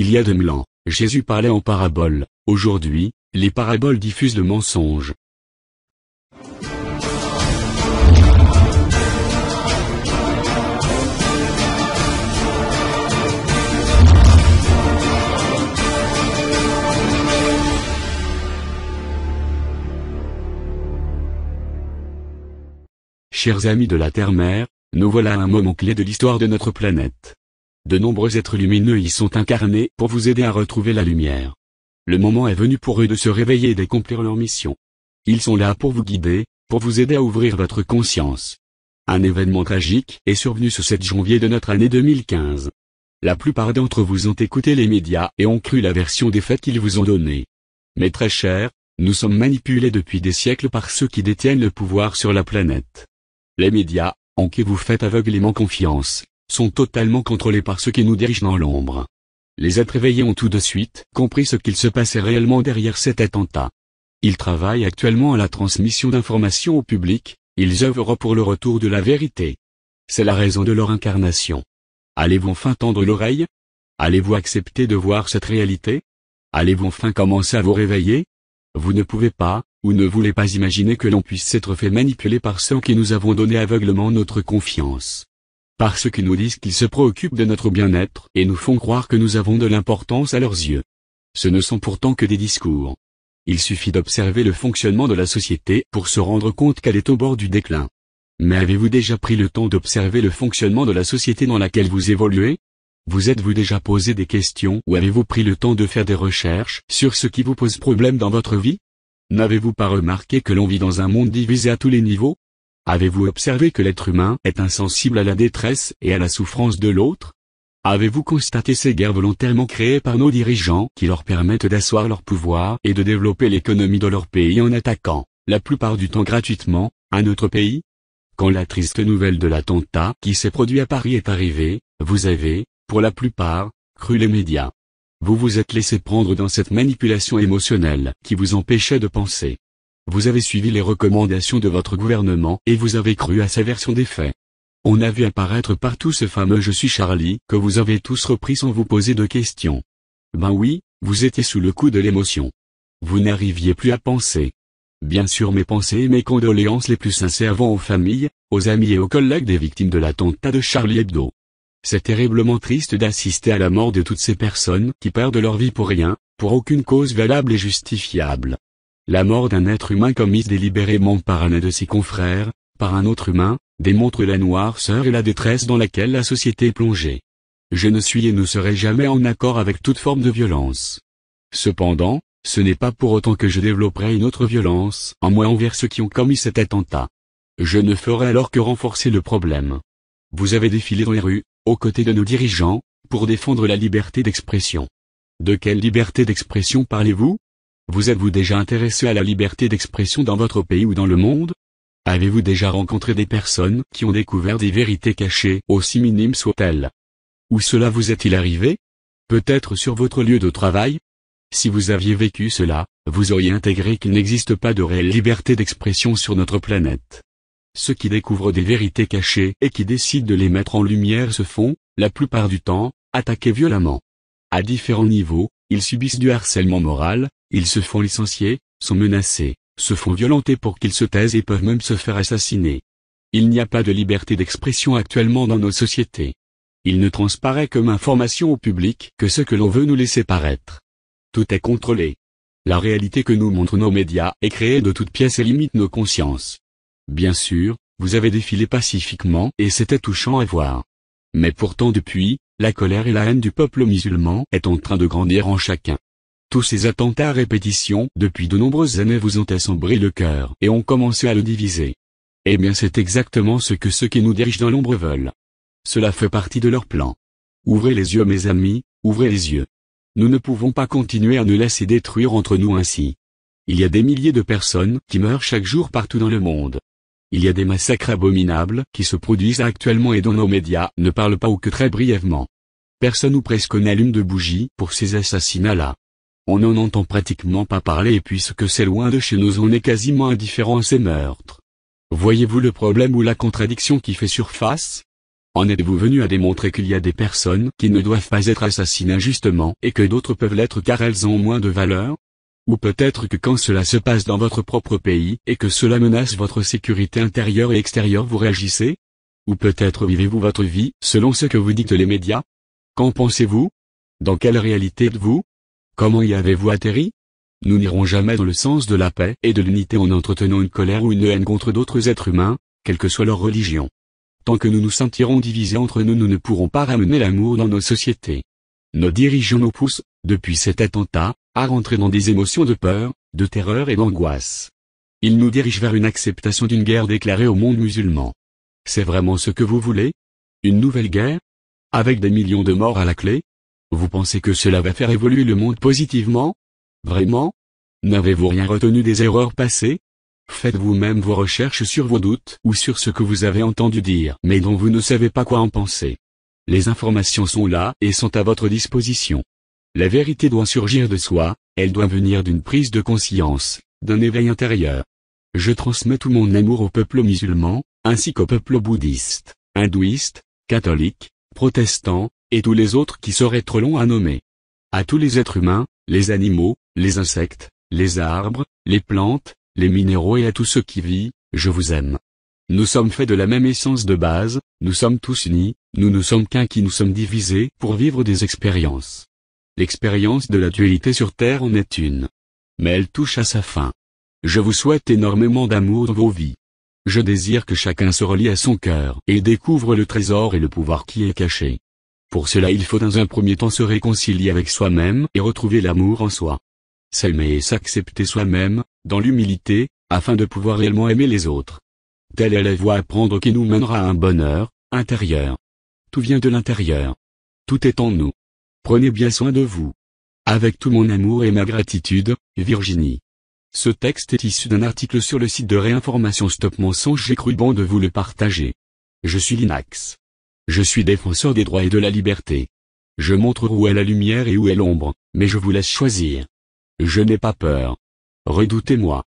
Il y a 2000 ans, Jésus parlait en paraboles. Aujourd'hui, les paraboles diffusent le mensonge. Chers amis de la Terre-Mère, nous voilà à un moment clé de l'histoire de notre planète. De nombreux êtres lumineux y sont incarnés pour vous aider à retrouver la lumière. Le moment est venu pour eux de se réveiller et d'accomplir leur mission. Ils sont là pour vous guider, pour vous aider à ouvrir votre conscience. Un événement tragique est survenu ce 7 janvier de notre année 2015. La plupart d'entre vous ont écouté les médias et ont cru la version des faits qu'ils vous ont donnée. Mais très chers, nous sommes manipulés depuis des siècles par ceux qui détiennent le pouvoir sur la planète. Les médias, en qui vous faites aveuglément confiance, sont totalement contrôlés par ceux qui nous dirigent dans l'ombre. Les êtres éveillés ont tout de suite compris ce qu'il se passait réellement derrière cet attentat. Ils travaillent actuellement à la transmission d'informations au public, ils œuvrent pour le retour de la vérité. C'est la raison de leur incarnation. Allez-vous enfin tendre l'oreille? Allez-vous accepter de voir cette réalité? Allez-vous enfin commencer à vous réveiller? Vous ne pouvez pas, ou ne voulez pas imaginer que l'on puisse s'être fait manipuler par ceux qui nous avons donné aveuglement notre confiance. Par ceux qui nous disent qu'ils se préoccupent de notre bien-être et nous font croire que nous avons de l'importance à leurs yeux. Ce ne sont pourtant que des discours. Il suffit d'observer le fonctionnement de la société pour se rendre compte qu'elle est au bord du déclin. Mais avez-vous déjà pris le temps d'observer le fonctionnement de la société dans laquelle vous évoluez? Vous êtes-vous déjà posé des questions ou avez-vous pris le temps de faire des recherches sur ce qui vous pose problème dans votre vie? N'avez-vous pas remarqué que l'on vit dans un monde divisé à tous les niveaux? Avez-vous observé que l'être humain est insensible à la détresse et à la souffrance de l'autre? Avez-vous constaté ces guerres volontairement créées par nos dirigeants qui leur permettent d'asseoir leur pouvoir et de développer l'économie de leur pays en attaquant, la plupart du temps gratuitement, un autre pays? Quand la triste nouvelle de l'attentat qui s'est produit à Paris est arrivée, vous avez, pour la plupart, cru les médias. Vous vous êtes laissé prendre dans cette manipulation émotionnelle qui vous empêchait de penser. Vous avez suivi les recommandations de votre gouvernement et vous avez cru à sa version des faits. On a vu apparaître partout ce fameux « Je suis Charlie » que vous avez tous repris sans vous poser de questions. Ben oui, vous étiez sous le coup de l'émotion. Vous n'arriviez plus à penser. Bien sûr, mes pensées et mes condoléances les plus sincères vont aux familles, aux amis et aux collègues des victimes de l'attentat de Charlie Hebdo. C'est terriblement triste d'assister à la mort de toutes ces personnes qui perdent leur vie pour rien, pour aucune cause valable et justifiable. La mort d'un être humain commise délibérément par un de ses confrères, par un autre humain, démontre la noirceur et la détresse dans laquelle la société est plongée. Je ne suis et ne serai jamais en accord avec toute forme de violence. Cependant, ce n'est pas pour autant que je développerai une autre violence en moi envers ceux qui ont commis cet attentat. Je ne ferai alors que renforcer le problème. Vous avez défilé dans les rues, aux côtés de nos dirigeants, pour défendre la liberté d'expression. De quelle liberté d'expression parlez-vous? Vous êtes-vous déjà intéressé à la liberté d'expression dans votre pays ou dans le monde? Avez-vous déjà rencontré des personnes qui ont découvert des vérités cachées, aussi minimes soient-elles? Où cela vous est-il arrivé? Peut-être sur votre lieu de travail? Si vous aviez vécu cela, vous auriez intégré qu'il n'existe pas de réelle liberté d'expression sur notre planète. Ceux qui découvrent des vérités cachées et qui décident de les mettre en lumière se font, la plupart du temps, attaquer violemment. À différents niveaux, ils subissent du harcèlement moral, ils se font licencier, sont menacés, se font violenter pour qu'ils se taisent et peuvent même se faire assassiner. Il n'y a pas de liberté d'expression actuellement dans nos sociétés. Il ne transparaît comme information au public que ce que l'on veut nous laisser paraître. Tout est contrôlé. La réalité que nous montrent nos médias est créée de toutes pièces et limite nos consciences. Bien sûr, vous avez défilé pacifiquement et c'était touchant à voir. Mais pourtant depuis, la colère et la haine du peuple musulman est en train de grandir en chacun. Tous ces attentats à répétition depuis de nombreuses années vous ont assombré le cœur et ont commencé à le diviser. Eh bien c'est exactement ce que ceux qui nous dirigent dans l'ombre veulent. Cela fait partie de leur plan. Ouvrez les yeux mes amis, ouvrez les yeux. Nous ne pouvons pas continuer à nous laisser détruire entre nous ainsi. Il y a des milliers de personnes qui meurent chaque jour partout dans le monde. Il y a des massacres abominables qui se produisent actuellement et dont nos médias ne parlent pas ou que très brièvement. Personne ou presque n'allume de bougies pour ces assassinats-là. On n'en entend pratiquement pas parler et puisque c'est loin de chez nous on est quasiment indifférent à ces meurtres. Voyez-vous le problème ou la contradiction qui fait surface? En êtes-vous venu à démontrer qu'il y a des personnes qui ne doivent pas être assassinées injustement et que d'autres peuvent l'être car elles ont moins de valeur? Ou peut-être que quand cela se passe dans votre propre pays et que cela menace votre sécurité intérieure et extérieure vous réagissez? Ou peut-être vivez-vous votre vie selon ce que vous dites les médias? Qu'en pensez-vous? Dans quelle réalité êtes-vous? Comment y avez-vous atterri? Nous n'irons jamais dans le sens de la paix et de l'unité en entretenant une colère ou une haine contre d'autres êtres humains, quelle que soit leur religion. Tant que nous nous sentirons divisés entre nous, nous ne pourrons pas ramener l'amour dans nos sociétés. Nos dirigeants nous poussent, depuis cet attentat, à rentrer dans des émotions de peur, de terreur et d'angoisse. Ils nous dirigent vers une acceptation d'une guerre déclarée au monde musulman. C'est vraiment ce que vous voulez? Une nouvelle guerre? Avec des millions de morts à la clé? Vous pensez que cela va faire évoluer le monde positivement? Vraiment? N'avez-vous rien retenu des erreurs passées? Faites vous-même vos recherches sur vos doutes ou sur ce que vous avez entendu dire mais dont vous ne savez pas quoi en penser. Les informations sont là et sont à votre disposition. La vérité doit surgir de soi, elle doit venir d'une prise de conscience, d'un éveil intérieur. Je transmets tout mon amour au peuple musulman, ainsi qu'au peuple bouddhiste, hindouiste, catholique, protestant, et tous les autres qui seraient trop longs à nommer. À tous les êtres humains, les animaux, les insectes, les arbres, les plantes, les minéraux et à tout ce qui vit, je vous aime. Nous sommes faits de la même essence de base, nous sommes tous unis, nous ne sommes qu'un qui nous sommes divisés pour vivre des expériences. L'expérience de la dualité sur Terre en est une. Mais elle touche à sa fin. Je vous souhaite énormément d'amour dans vos vies. Je désire que chacun se relie à son cœur et découvre le trésor et le pouvoir qui est caché. Pour cela il faut dans un premier temps se réconcilier avec soi-même et retrouver l'amour en soi. S'aimer et s'accepter soi-même, dans l'humilité, afin de pouvoir réellement aimer les autres. Telle est la voie à prendre qui nous mènera à un bonheur intérieur. Tout vient de l'intérieur. Tout est en nous. Prenez bien soin de vous. Avec tout mon amour et ma gratitude, Virginie. Ce texte est issu d'un article sur le site de réinformation Stop Mensonge. J'ai cru bon de vous le partager. Je suis Linax. Je suis défenseur des droits et de la liberté. Je montre où est la lumière et où est l'ombre, mais je vous laisse choisir. Je n'ai pas peur. Redoutez-moi.